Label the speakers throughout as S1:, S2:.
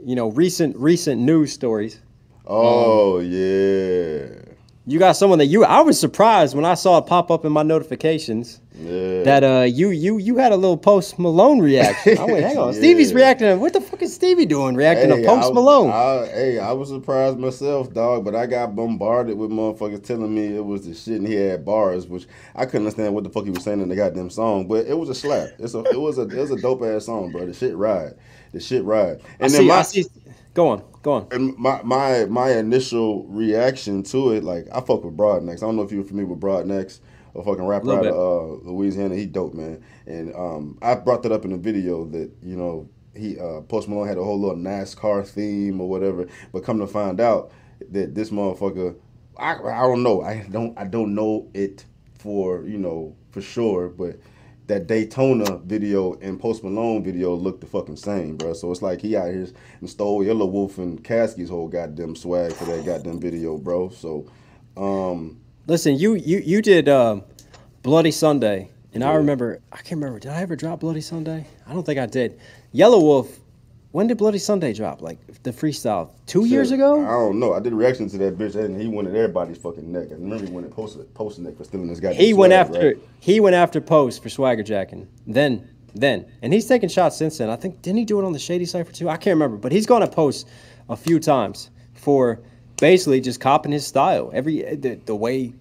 S1: recent news stories.
S2: Oh yeah.
S1: You got someone that I was surprised when I saw it pop up in my notifications.
S2: Yeah.
S1: That you had a little Post Malone reaction. I went, hang on,
S2: Yeah.
S1: Stevie's reacting. What the fuck is Stevie doing? Reacting to Post Malone.
S2: I was surprised myself, dog, but I got bombarded with motherfuckers telling me it was the shit and he had bars, which I couldn't understand what the fuck he was saying in the goddamn song. But it was a slap. It was a dope ass song, bro. The shit ride. And
S1: I see. Go on.
S2: And my initial reaction to it, like, I fuck with Broadnex. I don't know if you're familiar with Broadnex, a fucking rapper out of Louisiana. He dope, man. And I brought that up in the video that, he Post Malone had a whole little NASCAR theme or whatever. But come to find out that this motherfucker, I don't know. I don't know it for sure, but that Daytona video and Post Malone video look the fucking same, bro. So it's like he out here and stole Yelawolf and Caskey's whole goddamn swag for that goddamn video, bro. So,
S1: listen, you did Bloody Sunday, and yeah. I can't remember. Did I ever drop Bloody Sunday? I don't think I did. Yelawolf. When did Bloody Sunday drop? Like the freestyle 2 years ago?
S2: I don't know. I did a reaction to that bitch, and he wanted everybody's fucking neck. I remember he wanted Post neck for stealing this goddamn swag,
S1: He went after Post for swagger jacking. Then, and he's taken shots since then. I think didn't he do it on the Shady Cypher too? I can't remember, but he's gone to Post a few times for basically just copying his style. The way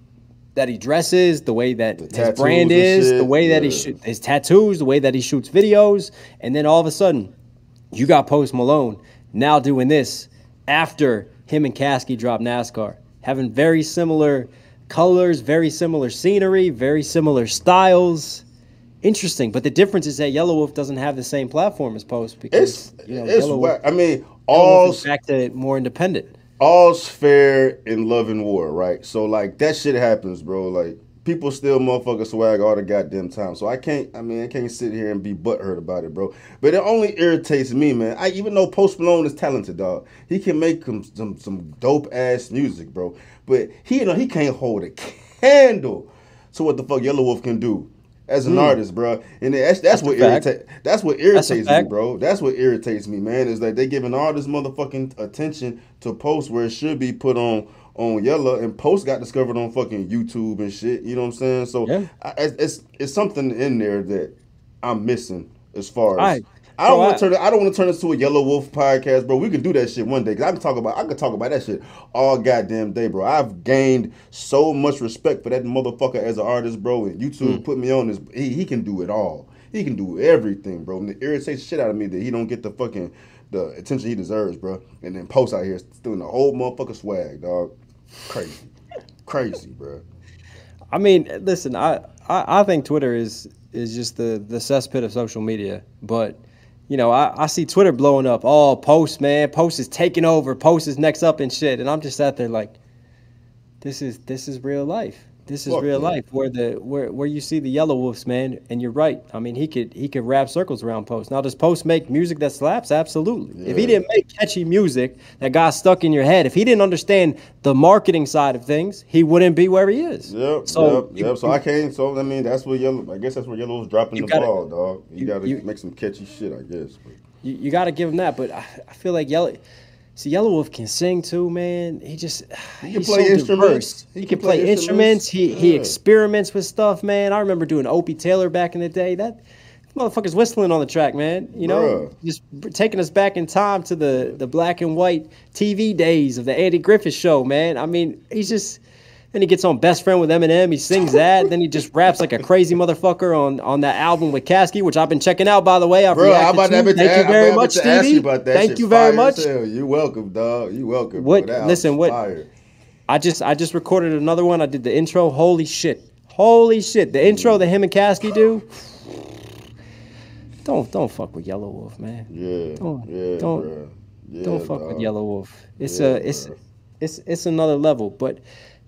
S1: that he dresses, the way that his brand is, the way that he shoots his tattoos, the way that he shoots videos, and then all of a sudden, you got Post Malone now doing this after him and Caskey dropped NASCAR, having very similar colors, very similar scenery, very similar styles. Interesting, but the difference is that Yelawolf doesn't have the same platform as Post because all's back to more independent.
S2: All's fair in love and war, right? So like that shit happens, bro. Like people steal motherfucker swag all the goddamn time. So I can't sit here and be butthurt about it, bro. But it only irritates me, man. Even though Post Malone is talented, dog, he can make some dope ass music, bro. But he can't hold a candle to what the fuck Yelawolf can do as an artist, bro. And that's what irritates me, bro. That's what irritates me, man. Is that they giving all this motherfucking attention to Post where it should be put on Yella, and Post got discovered on fucking YouTube and shit. You know what I'm saying? So yeah. It's something in there that I'm missing as far as I don't want to turn this to a Yelawolf podcast, bro. We can do that shit one day because I can talk about that shit all goddamn day, bro. I've gained so much respect for that motherfucker as an artist, bro. And YouTube put me on this. He can do it all. He can do everything, bro. And it irritates the shit out of me that he don't get the attention he deserves, bro. And then Post out here stealing the whole motherfucker swag, dog. Crazy, bro.
S1: I mean, listen, I think Twitter is just the cesspit of social media, but I see Twitter blowing up. Oh, Post, man, Post is taking over. Post is next up and shit, and I'm just sat there like, this is real life. This is real life where you see the Yelawolf'S, man, and you're right. I mean, he could wrap circles around Post. Now, does Post make music that slaps? Absolutely. Yeah. If he didn't make catchy music that got stuck in your head, if he didn't understand the marketing side of things, he wouldn't be where he is.
S2: Yep. So I can't. So I mean, that's where Yellawolf's dropping the ball, dog. You got to make some catchy shit, I guess. But.
S1: You got to give him that, but I feel like Yelawolf can sing too, man. He can
S2: play instruments.
S1: He can play instruments. He experiments with stuff, man. I remember doing Opie Taylor back in the day. That motherfucker's whistling on the track, man. Just taking us back in time to the black and white TV days of the Andy Griffith Show, man. I mean, then he gets on Best Friend with Eminem. He sings that. Then he just raps like a crazy motherfucker on that album with Caskey, which I've been checking out, by the way. Thank you very much, Stevie. Thank you very much.
S2: You're welcome, dog. You're welcome.
S1: I just recorded another one. I did the intro. Holy shit. The intro that him and Caskey do. Don't fuck with Yelawolf, man. Don't fuck with Yelawolf. It's another level, but.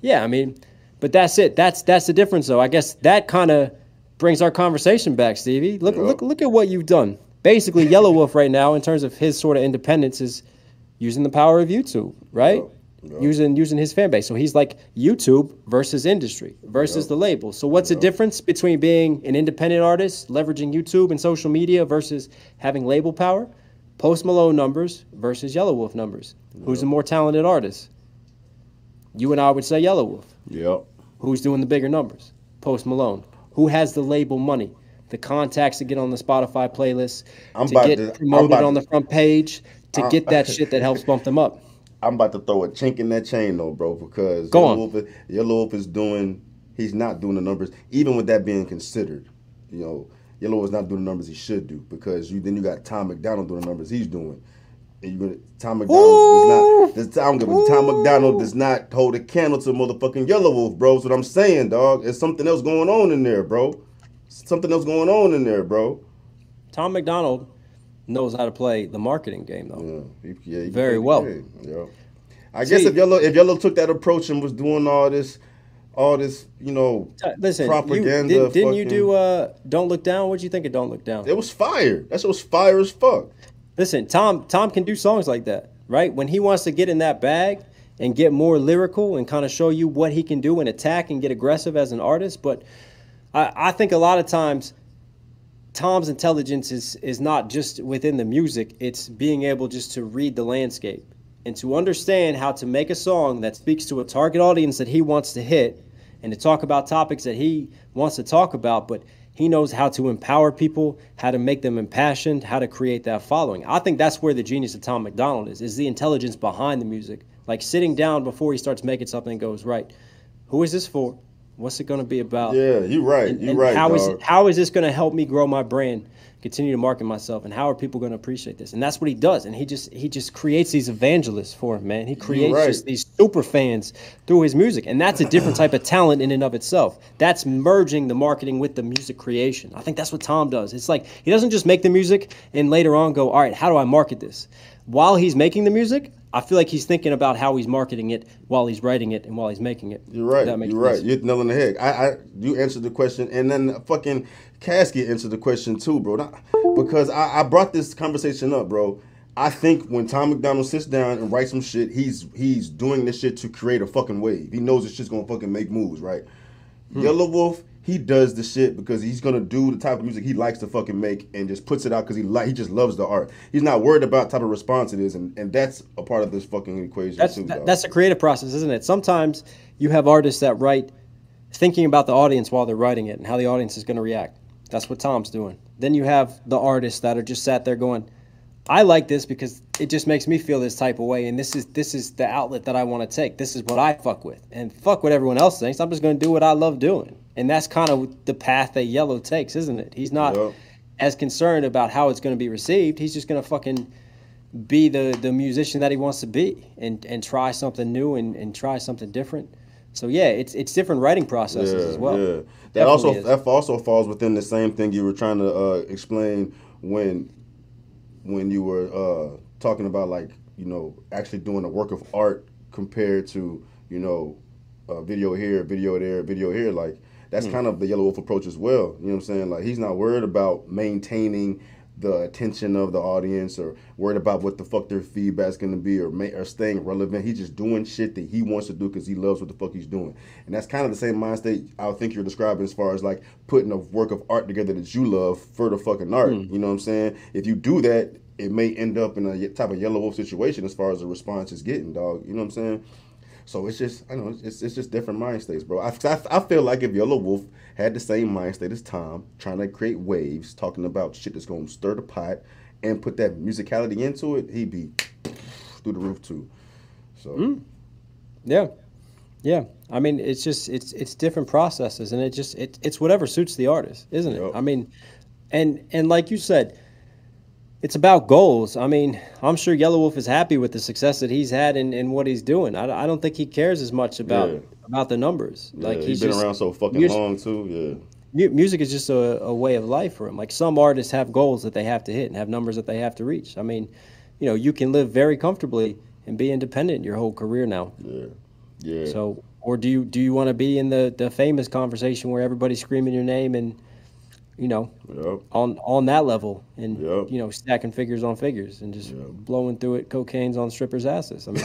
S1: Yeah, I mean, but that's it. That's the difference, though. I guess that kind of brings our conversation back, Stevie. Look at what you've done. Basically, Yelawolf right now, in terms of his sort of independence, is using the power of YouTube, right? Using his fan base. So he's like YouTube versus industry versus the label. So what's the difference between being an independent artist, leveraging YouTube and social media versus having label power? Post Malone numbers versus Yelawolf numbers. Who's the more talented artist? You and I would say Yelawolf.
S2: Yep.
S1: Who's doing the bigger numbers? Post Malone. Who has the label money? The contacts to get on the Spotify playlist, to get promoted on the front page, to get that shit that helps bump them up.
S2: I'm about to throw a chink in that chain though, bro, because Yelawolf is doing, he's not doing the numbers, even with that being considered. You know, Yelawolf is not doing the numbers he should do, because then you got Tom McDonald doing the numbers he's doing. And Tom McDonald does not hold a candle to motherfucking Yelawolf, bro. That's what I'm saying, dog. There's something else going on in there, bro. Something else going on in there, bro.
S1: Tom McDonald knows how to play the marketing game, though.
S2: Yeah, he
S1: very well.
S2: Yeah. I guess if Yellow took that approach and was doing all this, you know, propaganda.
S1: Didn't you do Don't Look Down? What'd you think of Don't Look Down?
S2: It was fire. That shit was fire as fuck.
S1: Listen, Tom can do songs like that, right? When he wants to get in that bag and get more lyrical and kind of show you what he can do and attack and get aggressive as an artist. But I think a lot of times Tom's intelligence is not just within the music. It's being able just to read the landscape and to understand how to make a song that speaks to a target audience that he wants to hit and to talk about topics that he wants to talk about, but he knows how to empower people, how to make them impassioned, how to create that following. I think that's where the genius of Tom McDonald is the intelligence behind the music. Like sitting down before he starts making something and goes, right, who is this for? What's it going to be about?
S2: Yeah, you're right. You're right,
S1: how is this going to help me grow my brand, continue to market myself, and how are people going to appreciate this? And that's what he does. And he just creates these evangelists for him, man. He creates just these super fans through his music. And that's a different type of talent in and of itself. That's merging the marketing with the music creation. I think that's what Tom does. It's like he doesn't just make the music and later on go, all right, how do I market this? While he's making the music, I feel like he's thinking about how he's marketing it while he's writing it and while he's making it.
S2: You're right. You're right. You're nailing the head. You answered the question, and then fucking Casket answered the question too, bro. Because I brought this conversation up, bro. I think when Tom McDonald sits down and writes some shit, he's doing this shit to create a fucking wave. He knows this shit's gonna fucking make moves, right? Yelawolf, he does the shit because he's gonna do the type of music he likes to fucking make and just puts it out because he just loves the art. He's not worried about the type of response it is, and that's a part of this fucking equation too.
S1: That's a creative process, isn't it? Sometimes you have artists that write thinking about the audience while they're writing it and how the audience is gonna react. That's what Tom's doing. Then you have the artists that are just sat there going, I like this because it just makes me feel this type of way, and this is the outlet that I want to take. This is what I fuck with. And fuck what everyone else thinks. I'm just going to do what I love doing. And that's kind of the path that Yellow takes, isn't it? He's not as concerned about how it's going to be received. He's just going to fucking be the musician that he wants to be and try something new and try something different. So yeah, it's different writing processes as well. Yeah.
S2: That also falls within the same thing you were trying to explain when you were talking about, like, you know, actually doing a work of art compared to, you know, video here, video there, video here. Like, that's kind of the Yelawolf approach as well. You know what I'm saying? Like, he's not worried about maintaining the attention of the audience or worried about what the fuck their feedback's going to be or staying relevant. He's just doing shit that he wants to do because he loves what the fuck he's doing. And that's kind of the same mind state I think you're describing as far as like putting a work of art together that you love for the fucking art. You know what I'm saying? If you do that, it may end up in a type of Yelawolf situation as far as the response is getting, dog. You know what I'm saying? So it's just, I know, it's just different mind states, bro. I feel like if Yelawolf had the same mind state as Tom, trying to create waves, talking about shit that's going to stir the pot and put that musicality into it, he'd be through the roof too. So,
S1: yeah. I mean, it's just it's different processes, and it's whatever suits the artist, isn't it? I mean, and like you said, it's about goals. I mean, I'm sure Yelawolf is happy with the success that he's had and what he's doing. I don't think he cares as much about the numbers.
S2: Yeah, like he's been around so fucking long too. Yeah,
S1: music is just a way of life for him. Like some artists have goals that they have to hit and have numbers that they have to reach. I mean, you know, you can live very comfortably and be independent your whole career now.
S2: Yeah.
S1: So, or do you want to be in the famous conversation where everybody's screaming your name and, you know, on that level and, you know, stacking figures on figures and just blowing through it, cocaine's on strippers' asses. I mean,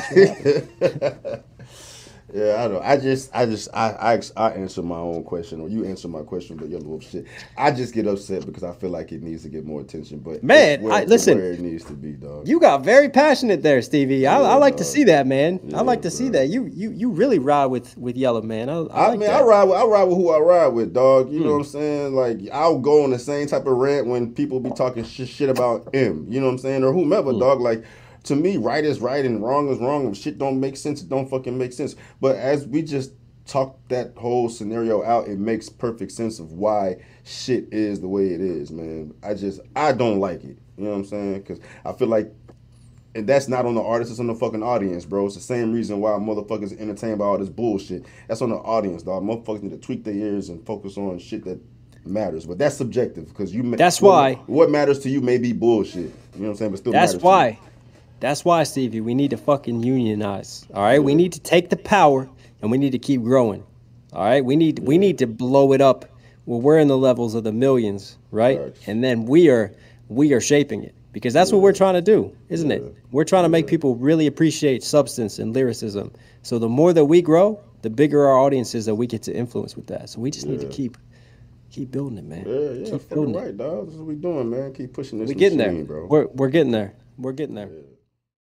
S2: Yeah, I know. I answer my own question, or you answer my question, but Yellow Wolf shit. I just get upset because I feel like it needs to get more attention, but
S1: Man,
S2: it's
S1: listen.
S2: where it needs to be, dog.
S1: You got very passionate there, Stevie. I
S2: Yeah,
S1: like to
S2: dog.
S1: see that, man. I
S2: Yeah,
S1: like to see
S2: bro.
S1: that. You really ride with Yellow, man. I
S2: I
S1: like
S2: mean,
S1: that.
S2: I ride with who I ride with, dog. You know what
S1: Hmm.
S2: I'm saying? Like, I'll go on the same type of rant when people be talking shit about him. You know what I'm saying? Or whomever,
S1: Hmm.
S2: dog. Like, to me, right is right and wrong is wrong. If shit don't make sense, it don't fucking make sense. But as we just talk that whole scenario out, it makes perfect sense of why shit is the way it is, man. I don't like it. You know what I'm saying? Because I feel like, and that's not on the artist, it's on the fucking audience, bro. It's the same reason why motherfuckers are entertained by all this bullshit. That's on the audience, dog. Motherfuckers need to tweak their ears and focus on shit that matters. But that's subjective because
S1: That's why.
S2: what matters to you may be bullshit. You know what I'm saying? But still
S1: That's
S2: matters to you.
S1: why. That's why, Stevie. We need to fucking unionize. All right. We
S2: Yeah.
S1: need to take the power and we need to keep growing. All right. We need to blow it up. Well, we're in the levels of the millions, right?
S2: Facts.
S1: And then we are shaping it because that's what we're
S2: Yeah.
S1: trying to do, isn't
S2: Yeah.
S1: it? We're trying to make
S2: Yeah.
S1: people really appreciate substance and lyricism. So the more that we grow, the bigger our audience is that we get to influence with that. So we just need to
S2: Yeah.
S1: keep building it, man.
S2: Yeah,
S1: Keep
S2: fucking
S1: building it.
S2: right, dog. This is what we doing, man. Keep pushing this
S1: We're getting there.
S2: machine, bro.
S1: We're getting there. We're getting there.
S2: Yeah.